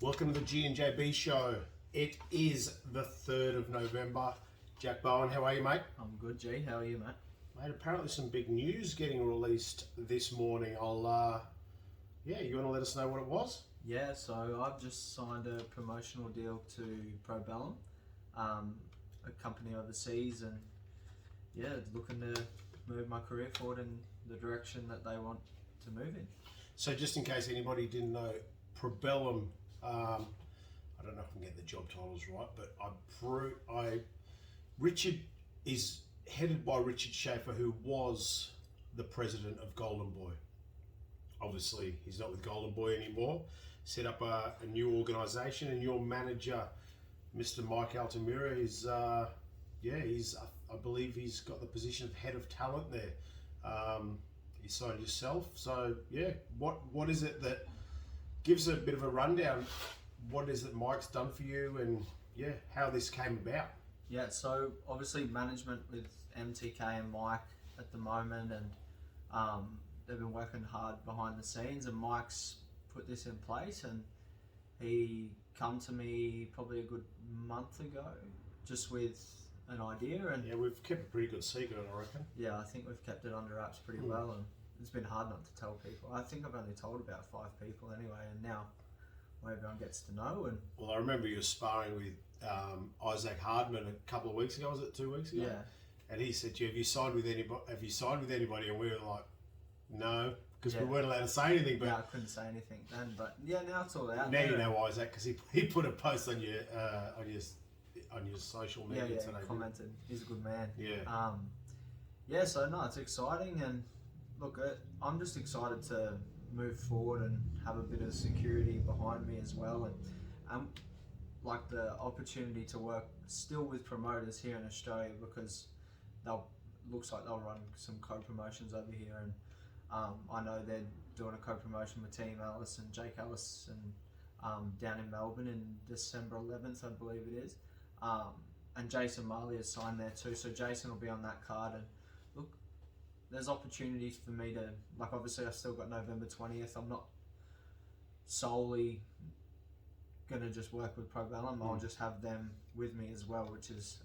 Welcome to the G&JB show. It is the 3rd of November. Jack Bowen, how are you, mate? I'm good, G. How are you, mate? Mate, apparently some big news getting released this morning. You want to let us know what it was? Yeah, so I've just signed a promotional deal to Probellum, a company overseas, and looking to move my career forward in the direction that they want to move in. So just in case anybody didn't know, Probellum, I don't know if I can get the job titles right, but Richard is headed by Richard Schaefer, who was the president of Golden Boy. Obviously, he's not with Golden Boy anymore. Set up a new organisation, and your manager, Mr. Mike Altamura, I believe he's got the position of head of talent there. You signed yourself, so yeah. What is it that gives a bit of a rundown? What is it Mike's done for you, and how this came about? Yeah, so obviously management with MTK and Mike at the moment, and they've been working hard behind the scenes, and Mike's put this in place, and he come to me probably a good month ago just with an idea, and we've kept a pretty good secret, I reckon. Yeah, I think we've kept it under wraps pretty well, and it's been hard not to tell people. I think I've only told about 5 people anyway, and now everyone gets to know. And well, I remember you were sparring with Isaac Hardman a couple of weeks ago. Was it 2 weeks ago? Yeah. And he said, "Have you signed with anybody? Have you signed with anybody?" And we were like, "No," because we weren't allowed to say anything. But I couldn't say anything then. But now it's all out. Now you know Isaac, because he put a post on your social media today. He commented. He's a good man. Yeah. So no, it's exciting, and look, I'm just excited to move forward and have a bit of security behind me as well, and like the opportunity to work still with promoters here in Australia, because looks like they'll run some co-promotions over here, and I know they're doing a co-promotion with Team Ellis and Jake Ellis, and down in Melbourne in December 11th, I believe it is, and Jason Marley has signed there too, so Jason will be on that card. And look, there's opportunities for me to, like, obviously I've still got November 20th. I'm not solely going to just work with Probellum. I'll just have them with me as well, which is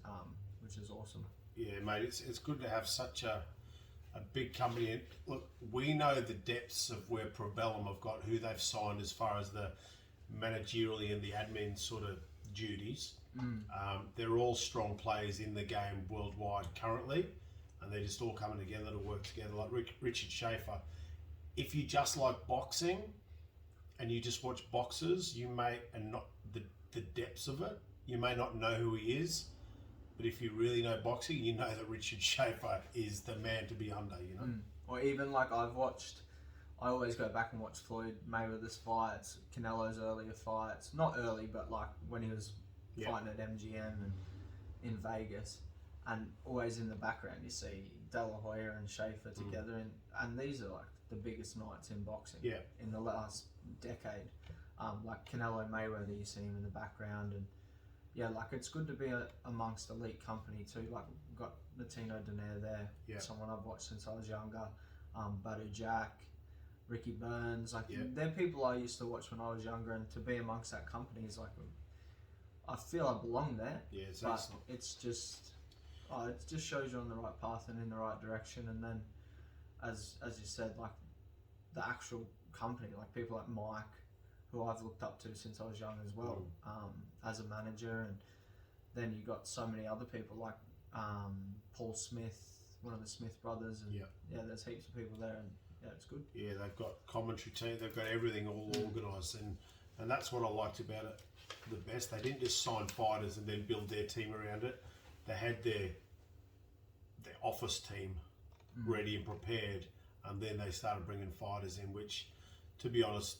awesome. Yeah, mate, it's good to have such a big company. And look, we know the depths of where Probellum have got, who they've signed as far as the managerially and the admin sort of duties. They're all strong players in the game worldwide currently, and they're just all coming together to work together. Like Richard Schaefer, if you just like boxing and you just watch boxers, and not the depths of it, you may not know who he is. But if you really know boxing, you know that Richard Schaefer is the man to be under, you know? Or even like I always go back and watch Floyd Mayweather's fights, Canelo's earlier fights. Not early, but like when he was fighting at MGM and in Vegas. And always in the background you see De La Hoya and Schaefer together. And these are like the biggest nights in boxing in the last decade. Like Canelo Mayweather, you see him in the background, and like it's good to be amongst elite company too. Like we've got Latino Donaire there, someone I've watched since I was younger. Badu Jack, Ricky Burns, they're people I used to watch when I was younger, and to be amongst that company is like, I feel I belong there. Yeah, it's but excellent. It's just, it just shows you on the right path and in the right direction. And then, as you said, like the actual company, like people like Mike, who I've looked up to since I was young as well, as a manager. And then you got so many other people like Paul Smith, one of the Smith brothers, and there's heaps of people there, and it's good. Yeah, they've got commentary team, they've got everything all organised, and that's what I liked about it the best. They didn't just sign fighters and then build their team around it. They had their office team ready and prepared, and then they started bringing fighters in, which, to be honest,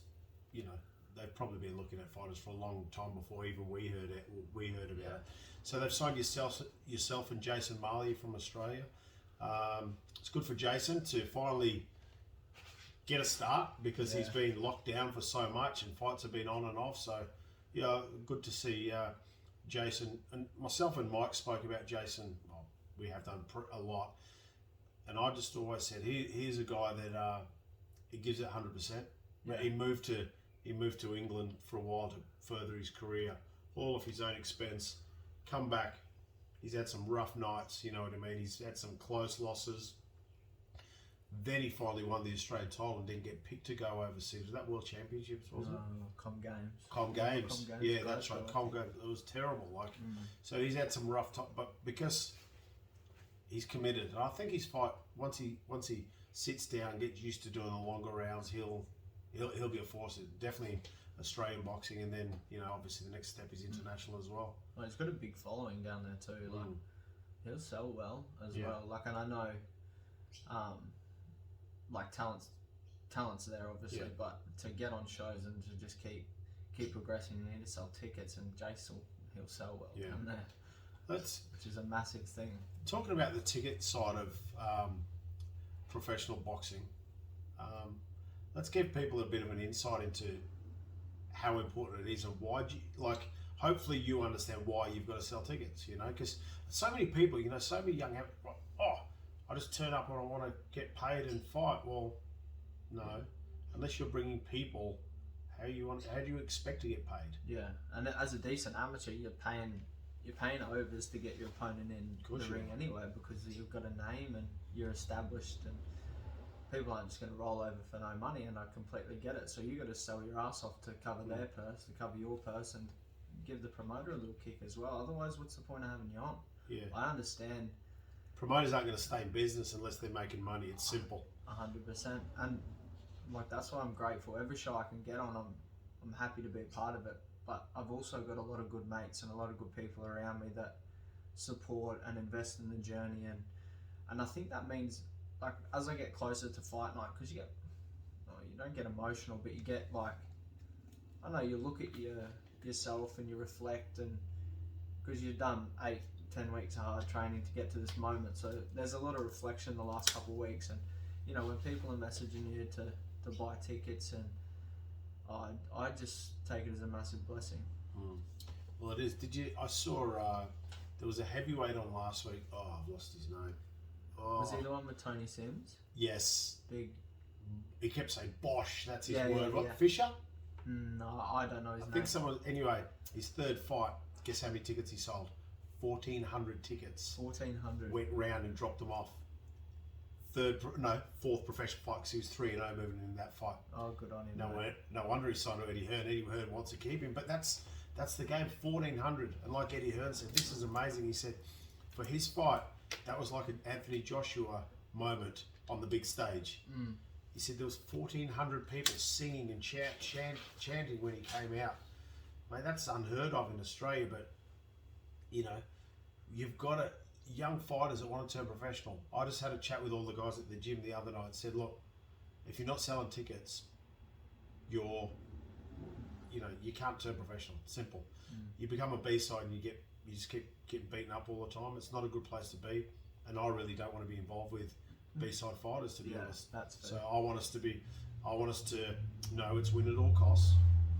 they've probably been looking at fighters for a long time before even we heard about it. So they've signed yourself and Jason Marley from Australia. It's good for Jason to finally get a start, because he's been locked down for so much and fights have been on and off. So good to see Jason. And myself and Mike spoke about Jason. Well, we have done a lot, and I just always said he's a guy that he gives it 100%. He moved to He moved to England for a while to further his career, all off his own expense. Come back. He's had some rough nights, you know what I mean? He's had some close losses. Then he finally won the Australian title and didn't get picked to go overseas. Was that World Championships, wasn't it? Com Games. Com Games. Com Games. Yeah, that's right. Com Games. It was terrible. So he's had some rough time, but because he's committed, and I think his fight once he sits down, gets used to doing the longer rounds, he'll be a force. Definitely Australian boxing, and then obviously the next step is international as well. Well, he's got a big following down there too. Like he'll sell well as well. Like, and I know, like talent's there obviously, but to get on shows and to just keep progressing, you need to sell tickets, and he'll sell well down there. Which is a massive thing. Talking about the ticket side of professional boxing, let's give people a bit of an insight into how important it is and why hopefully you understand why you've got to sell tickets, because so many people, so many young, I just turn up and I want to get paid and fight. Well, no, unless you're bringing people, how do you expect to get paid? Yeah, and as a decent amateur, you're paying overs to get your opponent in the ring anyway, because you've got a name and you're established, and people aren't just going to roll over for no money, and I completely get it. So you got to sell your ass off to cover their purse, to cover your purse, and give the promoter a little kick as well. Otherwise, what's the point of having you on? Yeah, I understand. Promoters aren't going to stay in business unless they're making money. It's simple. 100%, and like that's why I'm grateful. Every show I can get on, I'm happy to be a part of it. But I've also got a lot of good mates and a lot of good people around me that support and invest in the journey, and I think that means, like, as I get closer to fight night, because you don't get emotional, but you get like, I don't know, you look at yourself and you reflect, and because you've done 8-10 weeks of hard training to get to this moment, so there's a lot of reflection the last couple of weeks, and when people are messaging you to buy tickets, and I just take it as a massive blessing. Well, it is. I saw there was a heavyweight on last week. Oh, I've lost his name. Was he the one with Tony Sims? Yes. Big. He kept saying Bosch. That's his word. What? Yeah. Fisher? No, I don't know his name. I think someone. Anyway, his third fight. Guess how many tickets he sold? 1,400 tickets. 1,400. Went round and dropped them off. Fourth professional fight, because he was 3-0 moving in that fight. Oh, good on him. No wonder he signed to Eddie Hearn. Eddie Hearn wants to keep him, but that's the game. 1,400, and like Eddie Hearn said, this is amazing. He said, for his fight, that was like an Anthony Joshua moment on the big stage. He said there was 1,400 people singing and chanting when he came out. Mate, that's unheard of in Australia, but you've got to. Young fighters that want to turn professional. I just had a chat with all the guys at the gym the other night and said, look, if you're not selling tickets, you can't turn professional. Simple. You become a B-side and you just keep getting beaten up all the time. It's not a good place to be, and I really don't want to be involved with B-side fighters, to be honest. That's fair. So I want us to know it's win at all costs,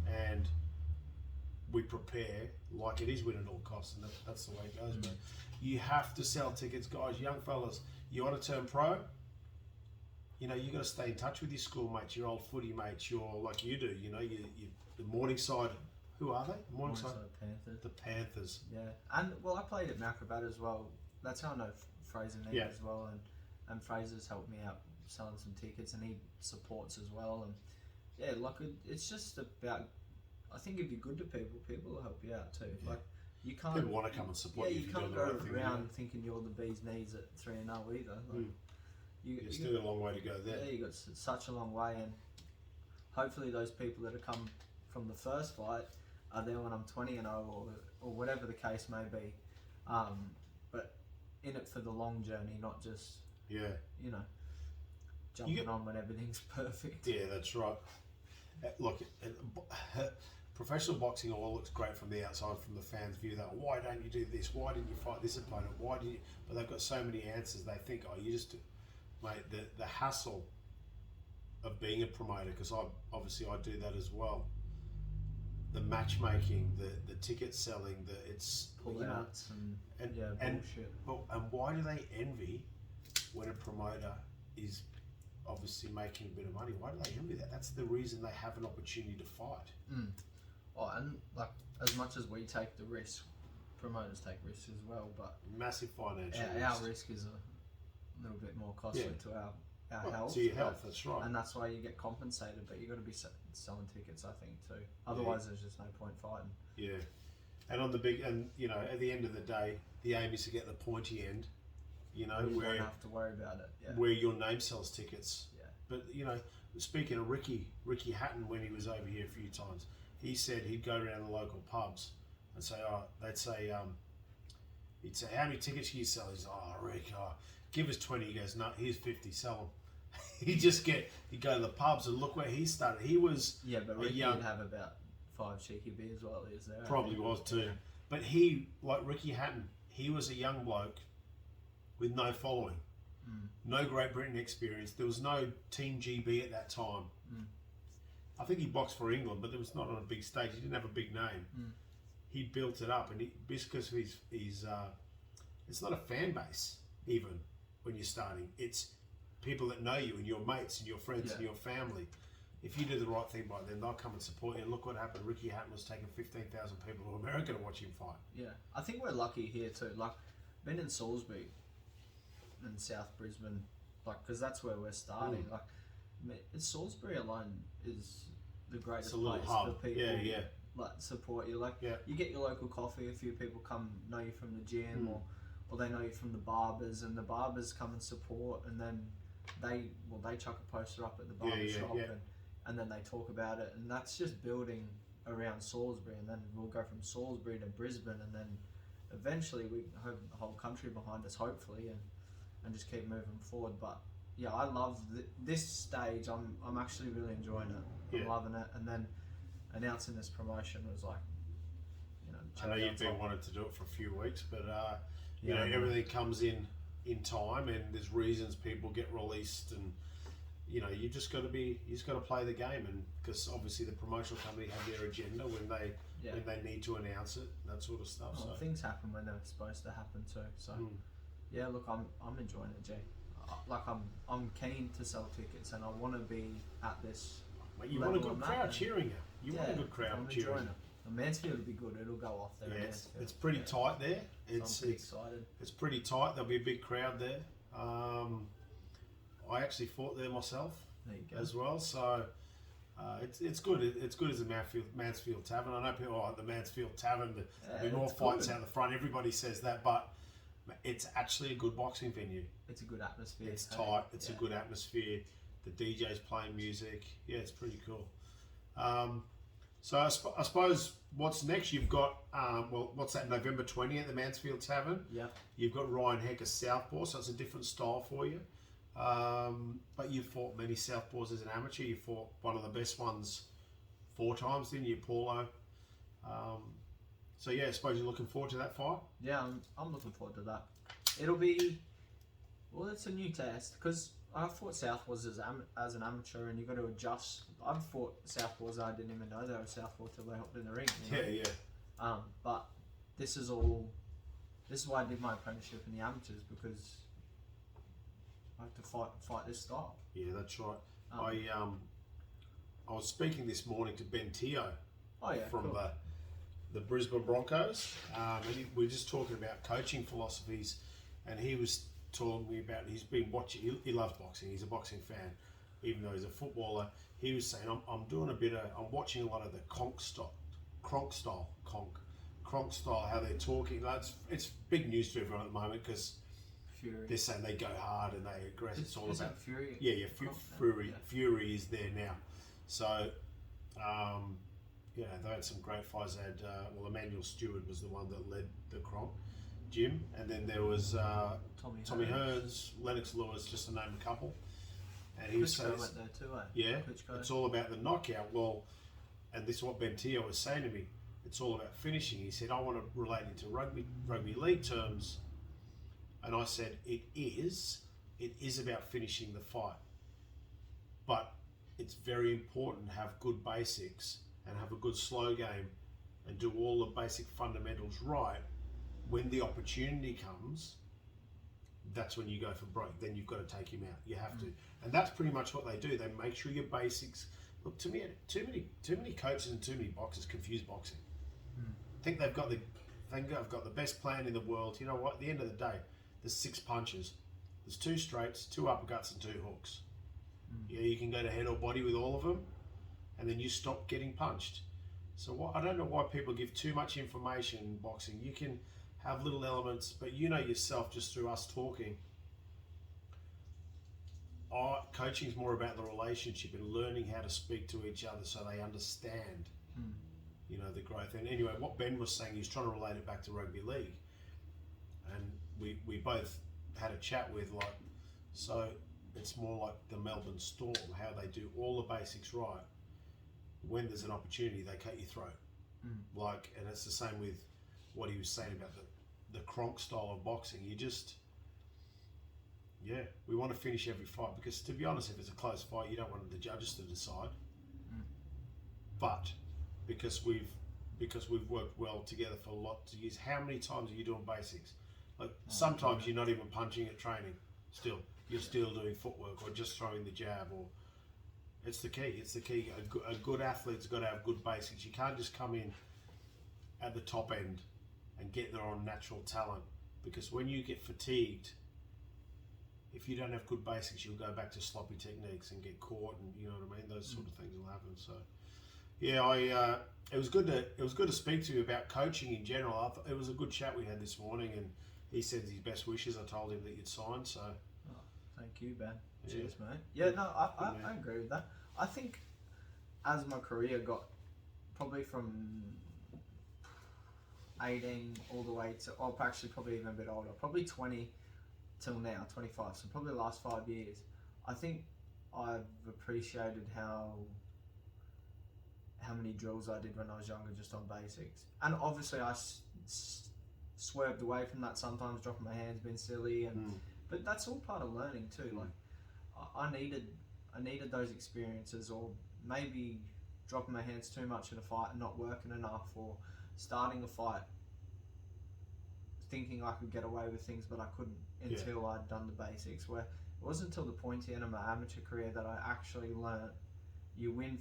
and we prepare like it is win at all costs, and that's the way it goes. But you have to sell tickets, guys. Young fellas, you want to turn pro? You got to stay in touch with your schoolmates, your old footy mates, like you do. You the Morningside. Who are they? Morningside Panthers. The Panthers. Yeah, and well, I played at Macrobat as well. That's how I know Fraser Neat as well, and Fraser's helped me out selling some tickets, and he supports as well. And it's just about. I think if you're good to people, people will help you out too. Yeah. Like you can't. People want to come and support you. You can't go around thinking you're the bee's knees at 3-0 either. Like, you're still a long way to go there. Yeah, you got such a long way, and hopefully those people that have come from the first fight are there when I'm 20-0 or whatever the case may be. But in it for the long journey, not just jumping on when everything's perfect. Yeah, that's right. Look, professional boxing all looks great from the outside, from the fans' view. That why don't you do this? Why didn't you fight this opponent? Why did you? But they've got so many answers. They think, you just, mate. The hassle of being a promoter, because I do that as well. The matchmaking, the ticket selling, it's pullouts and bullshit. And why do they envy when a promoter is obviously making a bit of money. Why do they envy that? That's the reason they have an opportunity to fight. Oh, and like as much as we take the risk, promoters take risks as well. But Massive financial our risk is a little bit more costly to our health. To your health, that's right. And that's why you get compensated. But you got to be selling tickets, I think, too. Otherwise, there's just no point fighting. Yeah, and on the big, and you know, at the end of the day, the aim is to get the pointy end. You know, You where don't have to worry about it. Yeah. where your name sells tickets. Yeah. But you know, speaking of Ricky Hatton, when he was over here a few times, he said he'd go around the local pubs and say, he'd say, how many tickets can you sell? He's like, Rick, give us 20. He goes, no, here's 50, sell them. He'd go to the pubs and look where he started. He was but Ricky would have about 5 cheeky beers while he was there. Probably was too. But like Ricky Hatton, he was a young bloke with no following, no Great Britain experience. There was no Team GB at that time. I think he boxed for England, but it was not on a big stage. He didn't have a big name. He built it up, and because of his it's not a fan base even when you're starting. It's people that know you and your mates and your friends and your family. If you do the right thing by them, they'll come and support you. And look what happened. Ricky Hatton was taking 15,000 people to America to watch him fight. Yeah, I think we're lucky here too. Like, been in Salisbury and South Brisbane, like, because that's where we're starting. Like, Salisbury alone is the greatest It's a little place hub. for people. Yeah. Like, support you. Like, you get your local coffee. A few people come know you from the gym, or they know you from the barbers, and the barbers come and support, and then they chuck a poster up at the barber shop, and then they talk about it, and that's just building around Salisbury, and then we'll go from Salisbury to Brisbane, and then eventually we have the whole country behind us, hopefully, and just keep moving forward. But yeah, I love this stage. I'm actually really enjoying it. I'm loving it, and then announcing this promotion was like, you know, I know you've been wanting to do it for a few weeks, but you know, everything comes in time, and there's reasons people get released, and you know, you just got to play the game, and because obviously the promotional company have their agenda when they need to announce it, that sort of stuff. Well, so things happen when they're supposed to happen too. So yeah, look, I'm enjoying it, G. Like, I'm keen to sell tickets, and I want to be at this. Mate, you want a good crowd cheering you. You want a good crowd cheering you. Mansfield will be good. It'll go off there. Yeah, it's pretty tight there. I'm pretty excited. It's pretty tight. There'll be a big crowd there. I actually fought there myself as well, so it's good. It's good as a Mansfield Tavern. I know people at the Mansfield Tavern. There'll be more fights out the front. Everybody says that, but it's actually a good boxing venue. It's a good atmosphere. It's tight. It's a good atmosphere. The DJ's playing music. Yeah, it's pretty cool. So I suppose what's next? You've got what's that? November 20th at the Mansfield Tavern. Yeah. You've got Ryan Hecker Southpaw, so it's a different style for you. But you've fought many Southpaws as an amateur. You fought one of the best ones 4 times, didn't you, Paulo? So yeah, I suppose you're looking forward to that fight. Yeah, I'm looking forward to that. It'll be it's a new test because I fought Southpaws as an amateur, and you got to adjust. I've fought Southpaws I didn't even know they were Southpaw till they hopped in the ring. You know? Yeah. But this is why I did my apprenticeship in the amateurs, because I have to fight this style. Yeah, that's right. I was speaking this morning to Ben Teo from the Brisbane Broncos, and we were just talking about coaching philosophies, and he was telling me about he's been watching. He loves boxing. He's a boxing fan, even though he's a footballer. He was saying, I'm watching a lot of the Kronk style, how they're talking. It's big news to everyone at the moment because they're saying they go hard and they aggress. It's all about Fury. Yeah, Fury is there now. So, they had some great fights. They had Emmanuel Stewart was the one that led the Kronk gym, and then there was Tommy Hearns, Lennox Lewis, just to name a couple. And he was saying, went there too, yeah, it's all about the knockout. Well, and this is what Ben Teo was saying to me. It's all about finishing. He said, I want to relate it to rugby league terms. And I said, it is about finishing the fight. But it's very important to have good basics and have a good slow game and do all the basic fundamentals right. When the opportunity comes, that's when you go for break. Then you've got to take him out. You have to, and that's pretty much what they do. They make sure your basics. Look, to me, too many coaches and too many boxers confuse boxing. Think they've got the best plan in the world. You know what? At the end of the day, there's 6 punches. There's 2 straights, 2 uppercuts, and 2 hooks. Yeah, you can go to head or body with all of them, and then you stop getting punched. So I don't know why people give too much information in boxing. You can have little elements, but you know yourself just through us talking. Coaching is more about the relationship and learning how to speak to each other so they understand, you know, the growth. And anyway, what Ben was saying, he was trying to relate it back to rugby league, and we both had a chat with so it's more like the Melbourne Storm, how they do all the basics right. When there's an opportunity, they cut your throat. And it's the same with what he was saying about the Kronk style of boxing. We want to finish every fight, because to be honest, if it's a close fight, you don't want the judges to decide. But because we've worked well together for lots of years, how many times are you doing basics? Sometimes you're not even punching at training. Still, you're still doing footwork or just throwing the jab. Or it's the key. It's the key. A good athlete's got to have good basics. You can't just come in at the top end and get there on natural talent, because when you get fatigued, if you don't have good basics, you'll go back to sloppy techniques and get caught, and you know what I mean. Those sort of things will happen. So, yeah, it was good to speak to you about coaching in general. It was a good chat we had this morning, and he said his best wishes. I told him that you'd signed. So, thank you, Ben. Cheers, mate. Yeah, no, I agree with that. I think as my career got probably from 18 all the way to, actually probably even a bit older, probably 20 till now, 25, so probably the last 5 years, I think I've appreciated how many drills I did when I was younger just on basics. And obviously I swerved away from that sometimes, dropping my hands, being silly, and but that's all part of learning too. Like I needed those experiences, or maybe dropping my hands too much in a fight and not working enough, or starting a fight thinking I could get away with things but I couldn't until I'd done the basics. Where it wasn't until the pointy end of my amateur career that I actually learnt you win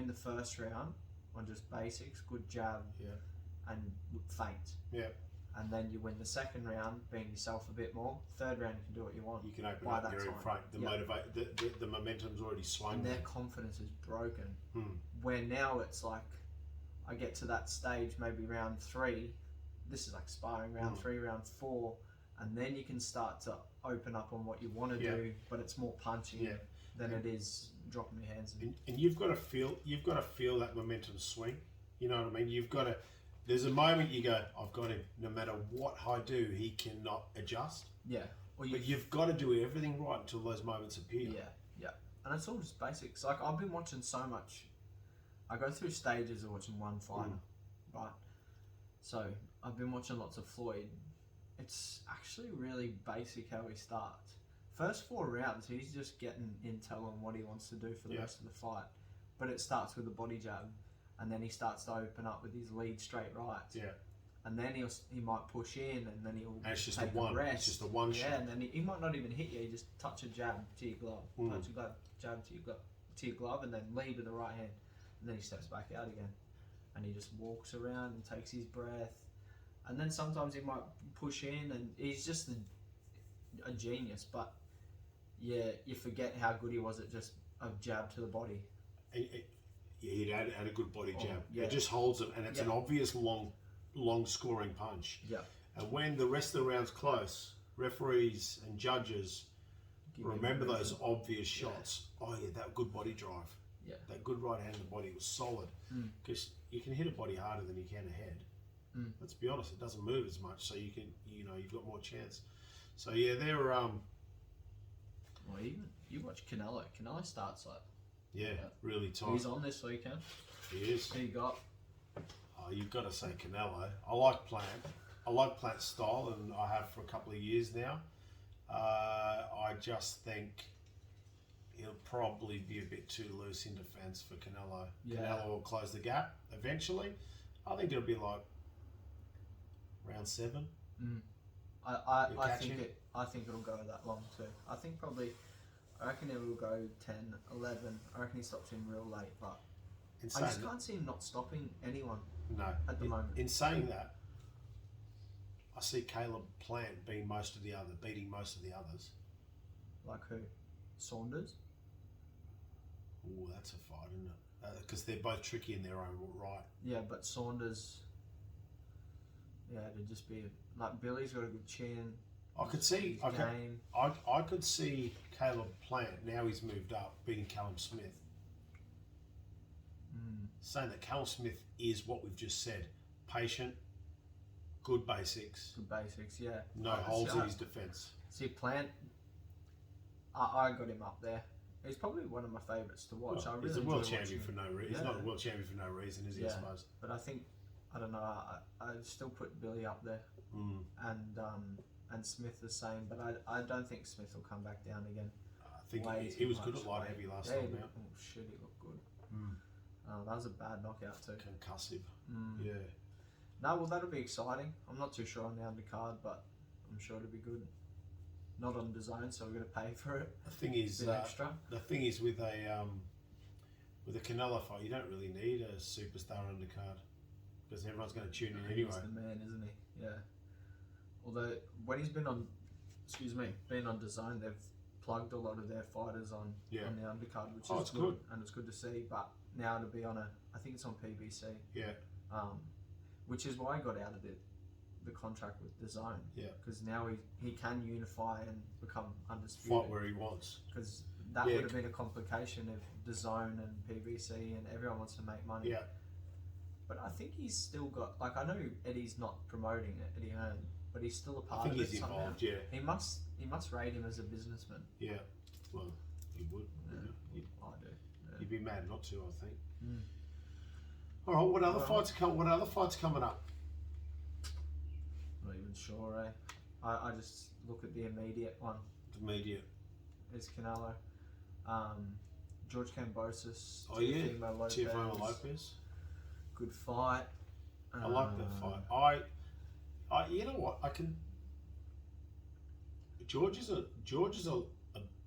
the first round on just basics, good jab, and feint. And then you win the second round, being yourself a bit more. Third round, you can do what you want. You can open up, you're in front. The momentum's already swung. And their confidence is broken. Where now it's like, I get to that stage, maybe round 3. This is like sparring, round 3, round 4, and then you can start to open up on what you want to do, but it's more punching than it is dropping your hands. And you've got to feel that momentum swing. You know what I mean? You've got to. There's a moment you go, I've got him. No matter what I do, he cannot adjust. Yeah. But you've got to do everything right until those moments appear. Yeah. And it's all just basics. Like, I've been watching so much. I go through stages of watching one fighter, right? So I've been watching lots of Floyd. It's actually really basic how he starts. First 4 rounds, he's just getting intel on what he wants to do for the rest of the fight. But it starts with a body jab, and then he starts to open up with his lead straight rights. Yeah. And then he might push in, and then he'll take a rest. It's just a one shot. Yeah, and then he might not even hit you. He just touch a jab to your glove, touch a glove, jab to your glove, and then lead with the right hand. And then he steps back out again, and he just walks around and takes his breath. And then sometimes he might push in, and he's just a genius. But yeah, you forget how good he was at just a jab to the body. He had a good body jab. It just holds it, and it's an obvious long scoring punch. Yeah. And when the rest of the round's close, referees and judges remember those obvious shots. Oh yeah, that good body drive. Yeah. That good right hand of the body was solid. Because you can hit a body harder than you can a head. Let's be honest, it doesn't move as much, so you can, you've got more chance. So yeah, they're Well, even you watch Canelo. Canelo starts like really tight. He's on this weekend. He is. Who you got? Oh, you've got to say Canelo. I like Plant. I like Plant's style, and I have for a couple of years now. I just think he'll probably be a bit too loose in defence for Canelo. Yeah. Canelo will close the gap eventually. I think it'll be like round 7. I think it'll go that long too. I reckon it will go 10, 11. I reckon he stops him real late, but I just can't see him not stopping anyone. No. At the moment. In saying that, I see Caleb Plant beating most of the others. Like who? Saunders? Oh, that's a fight, isn't it? Because they're both tricky in their own right. Yeah, but Saunders. Yeah, it'd just be like Billy's got a good chin. I could see Caleb Plant, now he's moved up, beating Callum Smith. Saying that Callum Smith is what we've just said. Patient, good basics. Good basics, yeah. No holes in his defence. See, Plant, I got him up there. He's probably one of my favourites to watch. Well, he's a world champion for no reason. He's not a world champion for no reason, is he, I suppose? But I don't know, I still put Billy up there. And Smith the same, but I don't think Smith will come back down again. I think he was good at light heavy last time out. Oh shit, he looked good. That was a bad knockout too. Concussive. Yeah. No, well that'll be exciting. I'm not too sure on the undercard, but I'm sure it'll be good. Not on design, so we're going to pay for it. The thing is, extra. The thing is with a Canelo fight, you don't really need a superstar undercard because everyone's going to tune in anyway. He's the man, isn't he? Yeah. Although when he's been on design, they've plugged a lot of their fighters on the undercard, which is good, and it's good to see. But now to be on I think it's on PBC. Yeah. Which is why I got out of the contract with DAZN. Yeah. Because now he can unify and become undisputed. Fight where he wants. Because that would have been a complication if DAZN and PBC and everyone wants to make money. Yeah. But I think he's still got, like, I know Eddie's not promoting it, Eddie Hearn, but he's still a part of it. I think he's involved, yeah. He must rate him as a businessman. Yeah. Well, he would. Yeah. Yeah. I do. Yeah. You'd be mad not to, I think. All right. What other fights coming up? Not even sure, eh? I just look at the immediate one. The immediate. It's Canelo. George Kambosos. Oh yeah. Teofimo Lopez. Good fight. I like that fight. I you know what, George is a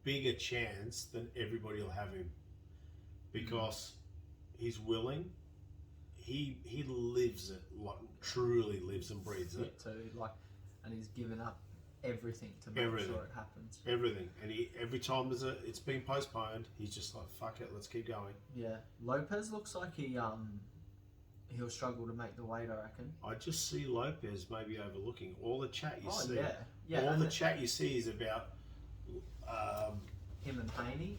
bigger chance than everybody will have him because he's willing. He lives it, like truly lives and breathes it. Too, like, and he's given up everything to make sure it happens. Everything, and every time it's been postponed, he's just like, fuck it, let's keep going. Yeah, Lopez looks like he'll struggle to make the weight, I reckon. I just see Lopez maybe overlooking all the chat you see. Yeah. All the chat you see is about him and Haney.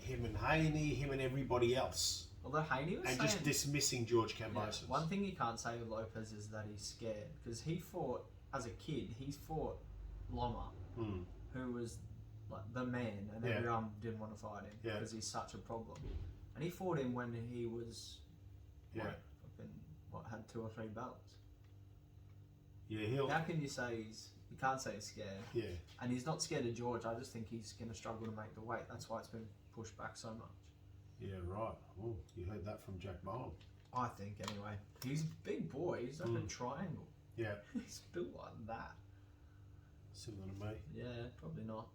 Him and everybody else. Although Haney was saying, just dismissing George Kambosos. One thing you can't say with Lopez is that he's scared because he fought as a kid. He fought Loma, who was like the man, and everyone didn't want to fight him because he's such a problem. And he fought him when he was had 2 or 3 belts. Yeah, how can you say you can't say he's scared? Yeah. And he's not scared of George. I just think he's going to struggle to make the weight. That's why it's been pushed back so much. Yeah, right. Oh, you heard that from Jack Bowen. I think anyway. He's a big boy. He's like a triangle. Yeah. He's built like that. Similar to me. Yeah, probably not.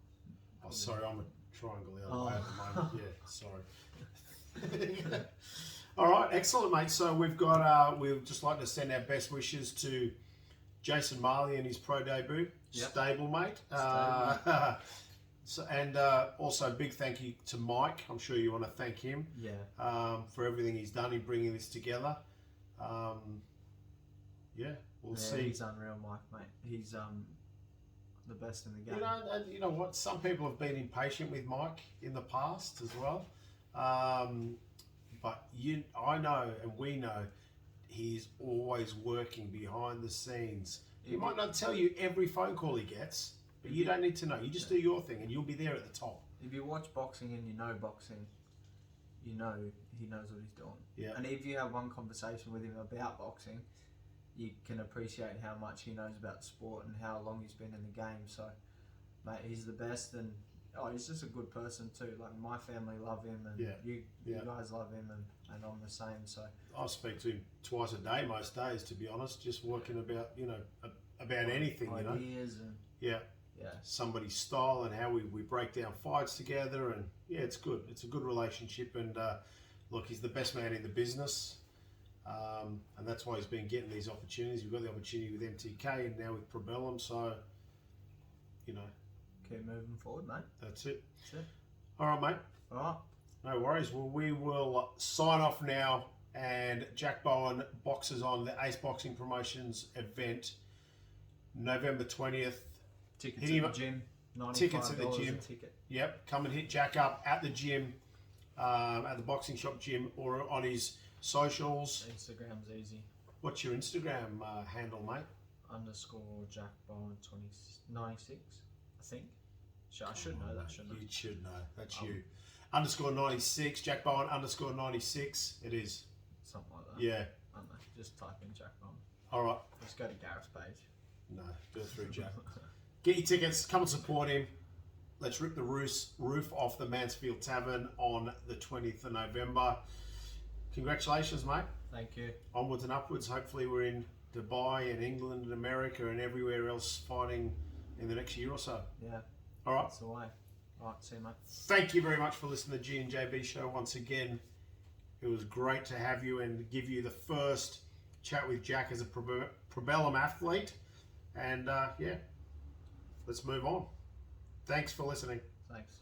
Oh, sorry, I'm a triangle the other way at the moment. Yeah, sorry. All right, excellent, mate. So we've got, we'd just like to send our best wishes to Jason Marley and his pro debut. Yep. Stablemate. And also big thank you to Mike. I'm sure you want to thank him. For everything he's done in bringing this together. We'll see. He's unreal, Mike, mate. He's the best in the game. And you know what? Some people have been impatient with Mike in the past as well. But I know, and we know, he's always working behind the scenes. He might not tell you every phone call he gets, but you don't need to know. You just do your thing, and you'll be there at the top. If you watch boxing and you know boxing, you know he knows what he's doing. Yeah. And if you have one conversation with him about boxing, you can appreciate how much he knows about sport and how long he's been in the game. So, mate, he's the best, and he's just a good person too. Like, my family love him, and you guys love him, and I'm the same. So I speak to him twice a day most days, to be honest, just working about about anything, you know. Ideas and Yeah. yeah. Somebody's style and how we break down fights together, and yeah, it's good. It's a good relationship, and look, he's the best man in the business, and that's why he's been getting these opportunities. We've got the opportunity with MTK and now with Probellum, so you know, Keep moving forward, mate. that's it. That's it. All right, mate. All right. No worries. Well, we will sign off now, and Jack Bowen boxes on the Ace Boxing Promotions event, November 20th. Tickets Hit at him the up. gym. Tickets at the $95 gym. a ticket. Yep, come and hit Jack up at the gym, at the boxing shop gym, or on his socials. Instagram's easy. What's your Instagram handle, mate? _ Jack Bowen 96, I think. I should know that, shouldn't I? You should know. That's you. _96, Jack Bowen _96. It is. Something like that. Yeah. I don't know. Just type in Jack Bowen. All right. Just go to Gareth's page. No, do it through Jack. Get your tickets. Come and support him. Let's rip the roof off the Mansfield Tavern on the 20th of November. Congratulations, mate. Thank you. Onwards and upwards. Hopefully we're in Dubai and England and America and everywhere else fighting in the next year or so. Yeah. All right. That's the way. All right. See you, mate. Thank you very much for listening to the G&JB show once again. It was great to have you and give you the first chat with Jack as a Probellum athlete. And yeah, let's move on. Thanks for listening. Thanks.